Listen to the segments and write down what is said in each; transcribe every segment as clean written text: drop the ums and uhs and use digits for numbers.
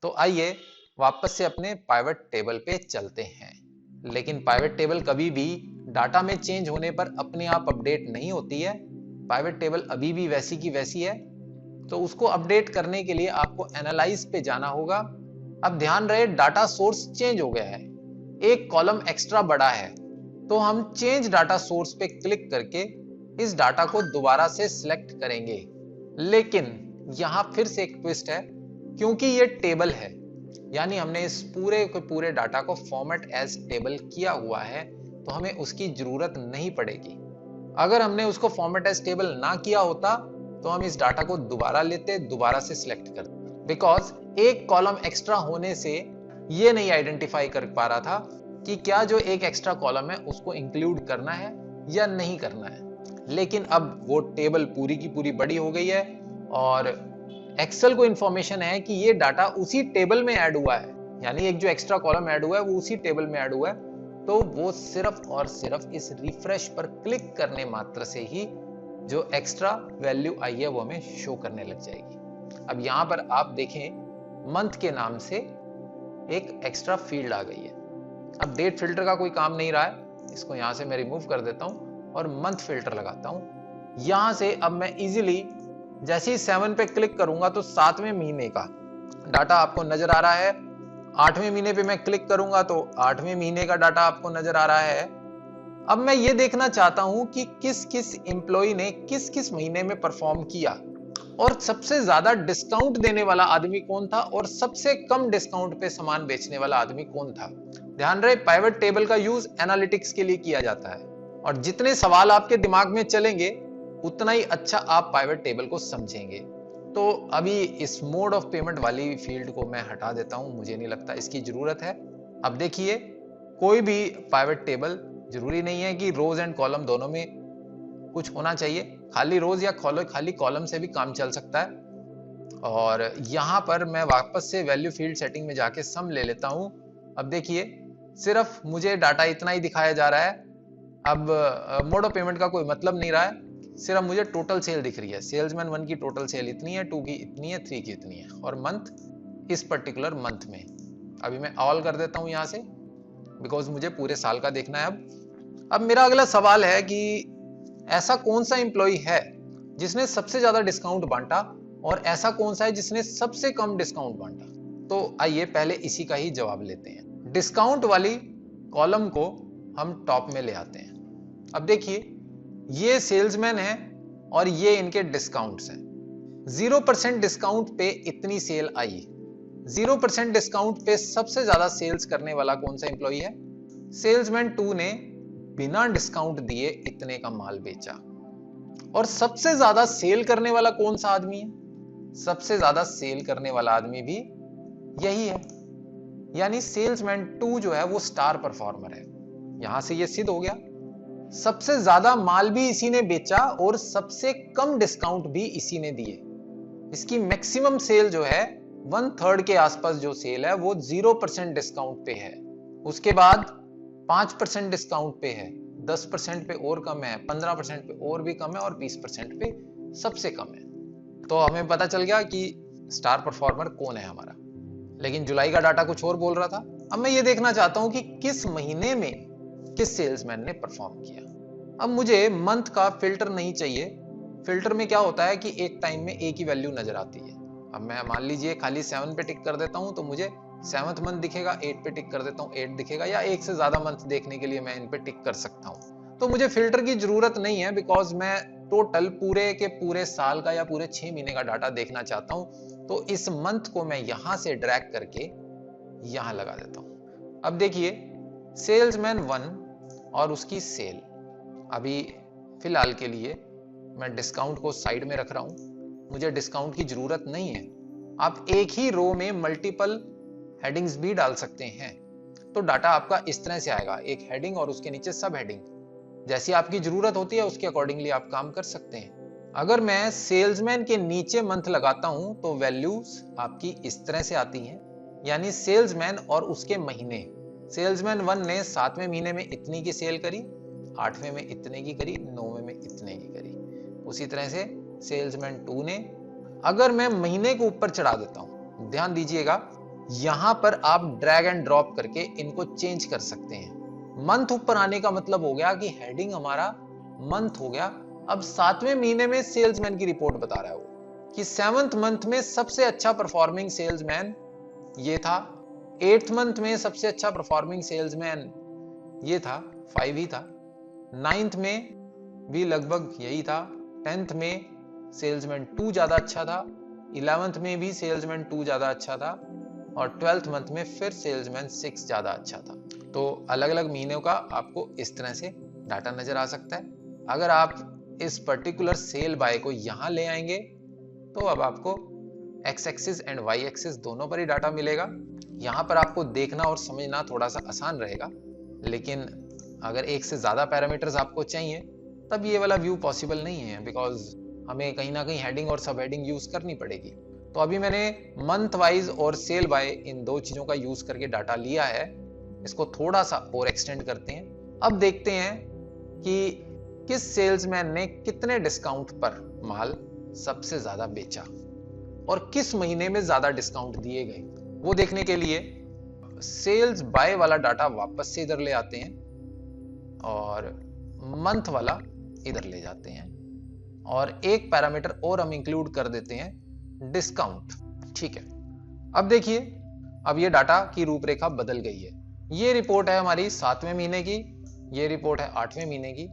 तो आइए वापस से अपने पाइवट टेबल पे चलते हैं। लेकिन पाइवट टेबल कभी भी डाटा में चेंज होने पर अपने आप अपडेट नहीं होती है। पाइवट टेबल अभी भी वैसी की वैसी है। तो उसको अपडेट करने के लिए आपको एनालाइज पे जाना होगा। अब ध्यान रहे, डाटा सोर्स चेंज हो गया है, एक कॉलम एक्स्ट्रा बढ़ा है। तो हम चेंज डाटा सोर्स पे क्लिक करके इस डाटा को दोबारा से सिलेक्ट करेंगे। लेकिन यहां फिर से एक ट्विस्ट है, क्योंकि ये टेबल है, यानी हमने इस पूरे के पूरे डाटा को फॉर्मेट एज टेबल किया हुआ है, तो हमें उसकी जरूरत नहीं पड़ेगी। अगर हमने उसको फॉर्मेट एज टेबल ना किया होता तो हम इस डाटा को दोबारा लेते, दोबारा से सिलेक्ट करते, बिकॉज एक कॉलम एक्स्ट्रा होने से ये नहीं आइडेंटिफाई कर पा रहा था कि क्या जो एक एक्स्ट्रा कॉलम है उसको इंक्लूड करना है या नहीं करना है। लेकिन अब वो टेबल पूरी की पूरी बड़ी हो गई है और एक्सेल को इंफॉर्मेशन है कि ये डाटा उसी टेबल में ऐड हुआ है, यानी एक जो एक्स्ट्रा कॉलम ऐड हुआ है वो उसी टेबल में ऐड हुआ है। तो वो सिर्फ और सिर्फ इस रिफ्रेश पर क्लिक करने मात्र से ही जो एक्स्ट्रा वैल्यू आई है वो हमें शो करने लग जाएगी। अब यहां पर आप देखें, मंथ के नाम से एक एक्स्ट्रा फील्ड आ गई है। अब डेट फिल्टर का कोई काम नहीं रहा है, इसको यहां से मैं रिमूव कर देता हूं और मंथ फिल्टर लगाता हूं। यहां से अब मैं इजीली जैसे ही 7 पे क्लिक करूंगा तो 7वें महीने का डाटा आपको नजर आ रहा है। 8वें महीने पे मैं क्लिक करूंगा तो 8वें महीने का डाटा आपको नजर आ रहा है। अब मैं ये देखना चाहता हूं कि किस किस एम्प्लॉय ने किस किस महीने में परफॉर्म किया और सबसे ज्यादा डिस्काउंट देने वाला आदमी कौन था और सबसे कम डिस्काउंट पे सामान बेचने वाला आदमी कौन था। ध्यान रहे, पाइवट टेबल का यूज एनालिटिक्स के लिए किया जाता है और जितने सवाल आपके दिमाग में चलेंगे उतना ही अच्छा आप पाइवट टेबल को समझेंगे। तो अभी इस मोड ऑफ पेमेंट वाली फील्ड को मैं हटा देता हूं, मुझे नहीं लगता इसकी जरूरत है। अब देखिए, कोई भी पाइवट टेबल जरूरी नहीं है कि रोज एंड कॉलम दोनों में कुछ होना चाहिए, खाली रोज या खाली कॉलम से भी काम चल सकता है। और यहां पर मैं वापस से वैल्यू फील्ड सेटिंग में जाके सम ले लेता हूं। अब देखिए, सिर्फ मुझे डाटा इतना ही दिखाया जा रहा है। अब मोड ऑफ पेमेंट का कोई मतलब नहीं रहा है, सिर्फ मुझे टोटल सेल दिख रही है। सेल्समैन 1 की टोटल सेल इतनी है, 2 की इतनी है, 3 की इतनी है और मंथ इस पर्टिकुलर मंथ में। अभी मैं ऑल कर देता हूं यहां से, बिकॉज मुझे पूरे साल का देखना है। अब मेरा अगला सवाल है कि ऐसा कौन सा एम्प्लॉय है जिसने सबसे ज्यादा डिस्काउंट बांटा और ऐसा कौन सा है जिसने सबसे कम डिस्काउंट बांटा। तो आइए पहले इसी का ही जवाब लेते हैं। डिस्काउंट वाली कॉलम को हम टॉप में ले आते हैं। अब देखिए, ये सेल्समैन है और ये इनके डिस्काउंट्स हैं। 0% डिस्काउंट पे इतनी सेल आई। 0% डिस्काउंट पे सबसे ज्यादा सेल्स करने वाला कौन सा एम्प्लॉय है? सेल्समैन 2 ने बिना डिस्काउंट दिए इतने का माल बेचा। और सबसे ज्यादा सेल करने वाला कौन सा आदमी है? सबसे ज्यादा सेल करने वाला आदमी भी यही है, यानी सेल्समैन 2 जो है वो स्टार परफॉर्मर है। यहां से ये सिद्ध हो गया, सबसे ज्यादा माल भी इसी ने बेचा और सबसे कम डिस्काउंट भी इसी ने दिए। इसकी मैक्सिमम सेल जो है 1/3 के आसपास जो सेल है वो 0% डिस्काउंट पे है। उसके बाद 5% डिस्काउंट पे है, 10% पे और कम है, 15% पे और भी कम है और 20% पे सबसे कम है। तो हमें पता चल गया कि स्टार परफॉर्मर कौन है हमारा। लेकिन जुलाई का डाटा कुछ और बोल रहा था। अब मैं ये देखना चाहता हूं कि किस महीने में किस सेल्समैन ने परफॉर्म किया। अब मुझे मंथ का फिल्टर नहीं चाहिए। फिल्टर में क्या होता है कि एक टाइम में एक ही वैल्यू नजर आती है। अब मैं मान लीजिए खाली 7 पे टिक कर देता हूं तो मुझे 7th मंथ दिखेगा, 8 पे टिक कर देता हूं 8 दिखेगा, या एक से ज्यादा मंथ देखने के लिए मैं इन पे टिक कर सकता हूं। तो मुझे फिल्टर की जरूरत नहीं है, बिकॉज मैं टोटल पूरे के पूरे साल का या पूरे 6 महीने का डाटा देखना चाहता हूं। तो इस मंथ को मैं यहां से ड्रैग करके यहां लगा देता हूं। अब देखिए, सेल्समैन 1 और उसकी सेल, अभी फिलहाल के लिए मैं डिस्काउंट को साइड में रख रहा हूं, मुझे डिस्काउंट की जरूरत नहीं है। आप एक ही रो में मल्टीपल हेडिंग्स भी डाल सकते हैं, तो डाटा आपका इस तरह से आएगा, एक हेडिंग और उसके नीचे सब हेडिंग। जैसी आपकी जरूरत होती है उसके अकॉर्डिंगली आप काम कर सकते हैं। अगर मैं सेल्समैन के नीचे मंथ लगाता हूं तो वैल्यूज आपकी इस तरह से आती हैं, यानी सेल्समैन और उसके महीने। सेल्समैन 1 ने 7वें महीने में इतनी की सेल करी, 8वें में इतने की करी, 9वें में इतने की करी। उसी तरह से सेल्समैन 2 ने, अगर मैं महीने को ऊपर चढ़ा देता हूं, ध्यान दीजिएगा, यहां पर आप ड्रैग एंड ड्रॉप करके इनको चेंज कर सकते हैं। मंथ ऊपर आने का मतलब हो गया कि हेडिंग हमारा मंथ हो गया। अब 7वें महीने में सेल्समैन की रिपोर्ट बता रहा है वो कि 7th मंथ में सबसे अच्छा परफॉर्मिंग सेल्समैन ये था, 8th मंथ में सबसे अच्छा परफॉर्मिंग सेल्समैन ये था, 5 ही था, 9th में भी लगभग यही था, 10th में सेल्समैन 2 ज्यादा अच्छा था, 11th में भी सेल्समैन 2 ज्यादा अच्छा था और 12th मंथ में फिर सेल्समैन 6 ज्यादा अच्छा था। तो अलग अलग महीनों का आपको इस तरह से डाटा नजर आ सकता है। अगर आप इस पर्टिकुलर सेल बाय को यहां ले आएंगे तो अब आपको X axis and Y axis दोनों पर ही डाटा मिलेगा। यहां पर आपको देखना और समझना थोड़ा सा आसान रहेगा, लेकिन अगर एक से ज्यादा पैरामीटर्स आपको चाहिए तब ये वाला व्यू पॉसिबल नहीं है, बिकॉज हमें कहीं ना कहीं हेडिंग और सब हेडिंग यूज करनी पड़ेगी। तो अभी मैंने मंथ वाइज और सेल बाय इन दो चीजों का यूज करके डाटा लिया है। इसको थोड़ा सा और एक्सटेंड करते हैं। अब देखते हैं कि किस सेल्समैन ने कितने डिस्काउंट पर माल सबसे ज्यादा बेचा और किस महीने में ज्यादा डिस्काउंट दिए गए। वो देखने के लिए सेल्स बाय वाला डाटा वापस से इधर ले आते हैं और मंथ वाला इधर ले जाते हैं और एक पैरामीटर और हम इंक्लूड कर देते हैं, डिस्काउंट। ठीक है, अब देखिए, अब ये डाटा की रूपरेखा बदल गई है। ये रिपोर्ट है हमारी 7वें महीने की, ये रिपोर्ट है 8वें महीने की,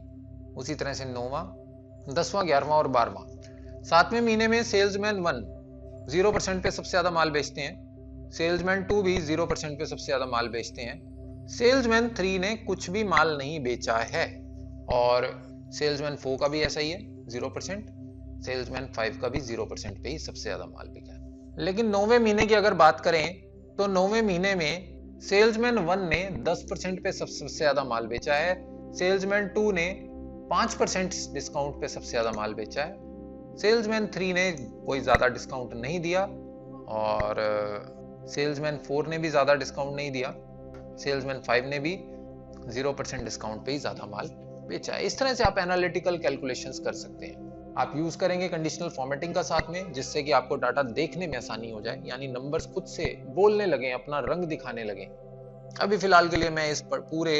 उसी तरह से 9वां, 10वां, 11वां और 12वां। 7वें महीने में सेल्समैन 1 0% पे सबसे ज्यादा माल बेचते हैं, सेल्समैन 2 भी 0% पे सबसे ज्यादा माल बेचते हैं, सेल्समैन 3 ने कुछ भी माल नहीं बेचा है और सेल्समैन 4 का भी ऐसा ही है 0%, सेल्समैन 5 का भी 0% पे ही सबसे ज्यादा माल बिका है। लेकिन 9वें महीने की अगर बात करें तो 9वें महीने में सेल्समैन 1 ने 10% पे सबसे ज्यादा माल बेचा है, सेल्समैन 2 ने 5% डिस्काउंट पे सबसे ज्यादा माल बेचा है, सेल्समैन 3 ने कोई ज्यादा डिस्काउंट नहीं दिया और सेल्समैन 4 ने भी ज्यादा डिस्काउंट नहीं दिया, सेल्समैन 5 ने भी 0% डिस्काउंट पे ही ज्यादा माल बेचा है। इस तरह से आप एनालिटिकल कैलकुलेशंस कर सकते हैं। आप यूज करेंगे कंडीशनल फॉर्मेटिंग का साथ में, जिससे कि आपको डाटा देखने में आसानी हो जाए, यानी नंबर्स खुद से बोलने लगे, अपना रंग दिखाने लगे। अभी फिलहाल के लिए मैं इस पूरे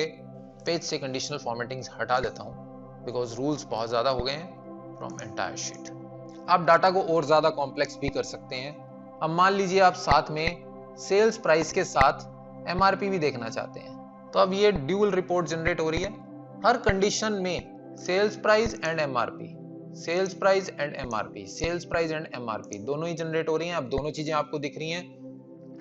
पेज से कंडीशनल फॉर्मेटिंग हटा देता हूं, बिकॉज रूल्स बहुत ज्यादा हो गए हैं फ्रॉम एंटायर शीट। आप डाटा को और ज्यादा कॉम्प्लेक्स भी कर सकते हैं। अब मान लीजिए आप साथ में सेल्स प्राइस के साथ एमआरपी भी देखना चाहते हैं, तो अब ये ड्यूल रिपोर्ट जनरेट हो रही है। हर कंडीशन में sales price and MRP, sales price and MRP, sales price and MRP दोनों ही जनरेट हो रही हैं। अब दोनों चीजें आपको दिख रही हैं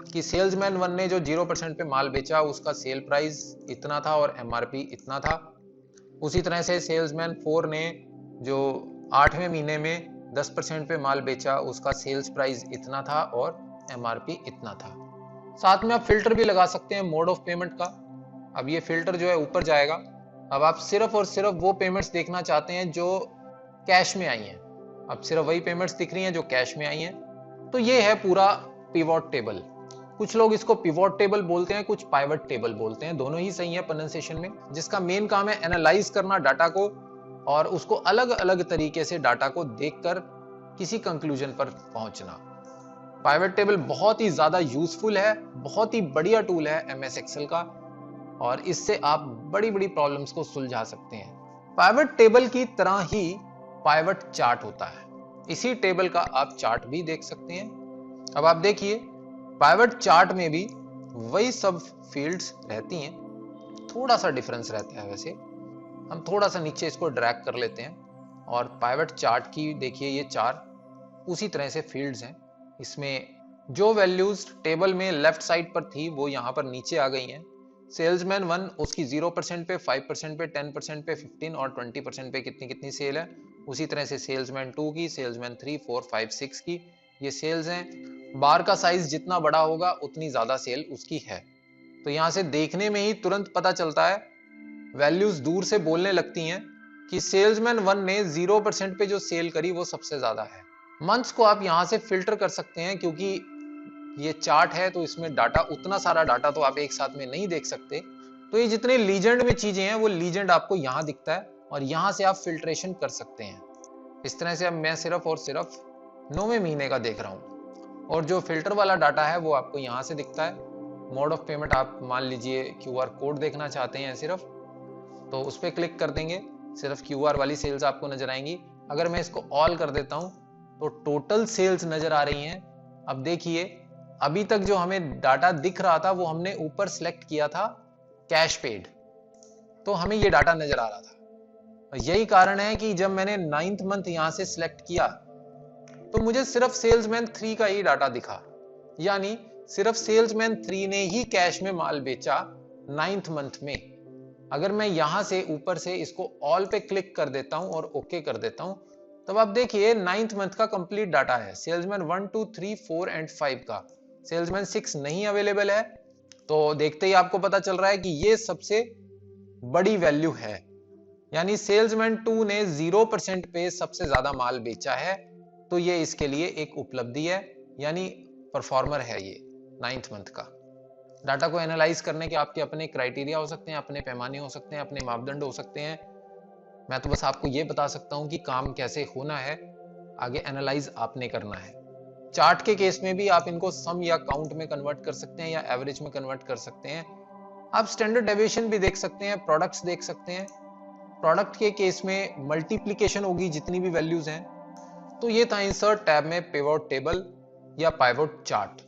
कि सेल्समैन 1 ने जो 0% पे माल बेचा उसका सेल प्राइस इतना था और एमआरपी इतना था। उसी तरह से सेल्समैन 4 ने जो 8वें महीने में 10% पे माल बेचा उसका सेल्स प्राइस इतना था और एमआरपी इतना था। साथ में आप फिल्टर भी लगा सकते हैं मोड ऑफ पेमेंट का। अब ये फिल्टर जो है ऊपर जाएगा। अब आप सिर्फ और सिर्फ वो पेमेंट्स देखना चाहते हैं जो कैश में आई हैं। अब सिर्फ वही पेमेंट्स दिख रही हैं जो कैश में आई हैं। तो ये है पूरा पिवोट टेबल। कुछ लोग इसको पिवोट टेबल बोलते हैं, कुछ पाइवट टेबल बोलते हैं, दोनों ही सही है प्रोनाउंसिएशन में, जिसका मेन काम है एनालाइज करना डाटा को और उसको अलग अलग तरीके से डाटा को देखकर किसी कंक्लूजन पर पहुंचना। पाइवट टेबल बहुत ही ज्यादा यूजफुल है, बहुत ही बढ़िया टूल है एमएस एक्सेल का और इससे आप बड़ी बड़ी प्रॉब्लम्स को सुलझा सकते हैं। पाइवट टेबल की तरह ही पाइवट चार्ट होता है, इसी टेबल का आप चार्ट भी देख सकते हैं। अब आप देखिए पाइवट चार्ट में भी वही सब फील्ड्स रहती हैं, थोड़ा सा डिफरेंस रहता है। वैसे हम थोड़ा सा नीचे इसको ड्रैग कर लेते हैं और पाइवट चार्ट की देखिए ये 4 उसी तरह से फील्ड्स हैं। इसमें जो वैल्यूज टेबल में लेफ्ट साइड पर थी वो यहाँ पर नीचे आ गई हैं। सेल्समैन 1 उसकी 0% पे, 5% पे, 10% पे, 15 और 20% पे कितनी कितनी सेल है। उसी तरह से सेल्समैन 2 की, सेल्समैन 3, 4, 5, 6 की ये सेल्स हैं। बार का साइज जितना बड़ा होगा उतनी ज्यादा सेल उसकी है। तो यहाँ से देखने में ही तुरंत पता चलता है, वैल्यूज दूर से बोलने लगती हैं कि सेल्समैन 1 ने 0% पे जो सेल करी वो सबसे ज्यादा है। मंथ्स को आप यहां से फिल्टर कर सकते हैं, क्योंकि ये चार्ट है तो इसमें डाटा, उतना सारा डाटा तो आप एक साथ में नहीं देख सकते। तो ये जितने लीजेंड में चीजें हैं वो लीजेंड आपको यहां दिखता है और यहां से आप फिल्ट्रेशन कर सकते हैं। इस तरह से अब मैं सिर्फ और सिर्फ 9वें महीने का देख रहा हूं और जो फिल्टर वाला डाटा है वो आपको यहाँ से दिखता है। मोड ऑफ पेमेंट आप मान लीजिए QR कोड देखना चाहते हैं सिर्फ, तो उस पर क्लिक कर देंगे, सिर्फ QR वाली सेल्स आपको नजर आएंगी। अगर मैं इसको ऑल कर देता हूं तो टोटल सेल्स नजर आ रही हैं। अब देखिए, अभी तक जो हमें डाटा दिख रहा था वो हमने ऊपर सिलेक्ट किया था कैश पेड, तो हमें ये डाटा नजर आ रहा था। यही कारण है कि जब मैंने 9th मंथ यहां से सिलेक्ट किया तो मुझे सिर्फ सेल्समैन 3 का ही डाटा दिखा, यानी सिर्फ सेल्समैन 3 ने ही कैश में माल बेचा 9th मंथ में। अगर मैं यहां से ऊपर से इसको ऑल पे क्लिक कर देता हूं और ओके कर देता हूं, तब आप देखिए 9th मंथ का कंप्लीट डाटा है। सेल्समैन 1 2 3 4 एंड 5 का, सेल्समैन 6 नहीं अवेलेबल है। तो देखते ही आपको पता चल रहा है कि ये सबसे बड़ी वैल्यू है, यानी सेल्समैन 2 ने 0% पे सबसे ज्यादा माल बेचा है। तो ये इसके लिए एक उपलब्धि है, यानी परफॉर्मर है ये 9th मंथ का। डाटा को एनालाइज करने के आपके अपने क्राइटेरिया हो सकते हैं, अपने पैमाने हो सकते हैं, अपने मापदंड हो सकते हैं। मैं तो बस आपको ये बता सकता हूं कि काम कैसे होना है, आगे एनालाइज आपने करना है। चार्ट के केस में भी आप इनको सम या काउंट में कन्वर्ट कर सकते हैं या एवरेज में कन्वर्ट कर सकते हैं। आप स्टैंडर्ड डेविएशन भी देख सकते हैं, प्रोडक्ट्स देख सकते हैं। प्रोडक्ट के केस में मल्टीप्लीकेशन होगी जितनी भी वैल्यूज हैं। तो ये था इंसर्ट टैब में पिवोट टेबल या पाइवोट चार्ट।